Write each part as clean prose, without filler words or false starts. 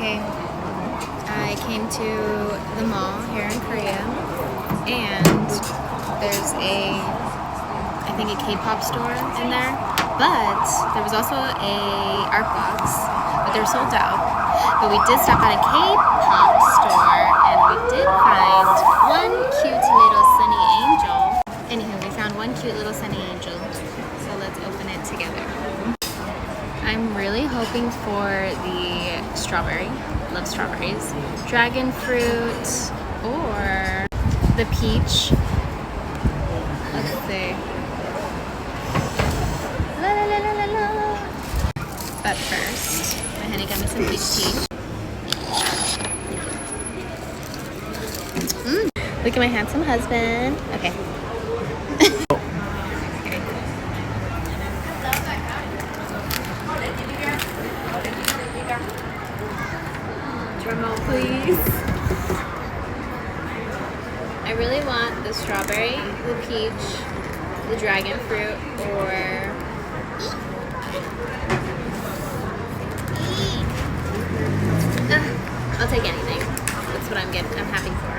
Okay, I came to the mall here in Korea, and there's I think a K-pop store in there, but there was also a art box, but they were sold out. But we did stop at a K-pop store, and we did find one cute little Sonny angel. Anywho, we found one cute little Sonny angel, so let's open it together. I'm really hoping for the strawberry. Love strawberries. Dragon fruit or the peach. Let's see. La la la la la la. But first, my honey got me some peach tea. Look at my handsome husband. Okay. Drumroll, please. I really want the strawberry, the peach, the dragon fruit, or I'll take anything. That's what I'm happy for.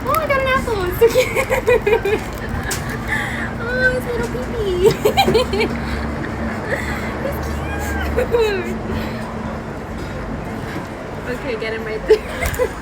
Oh, I got an apple. It's so cute. Oh, it's little baby. It's cute. Okay, get him right there.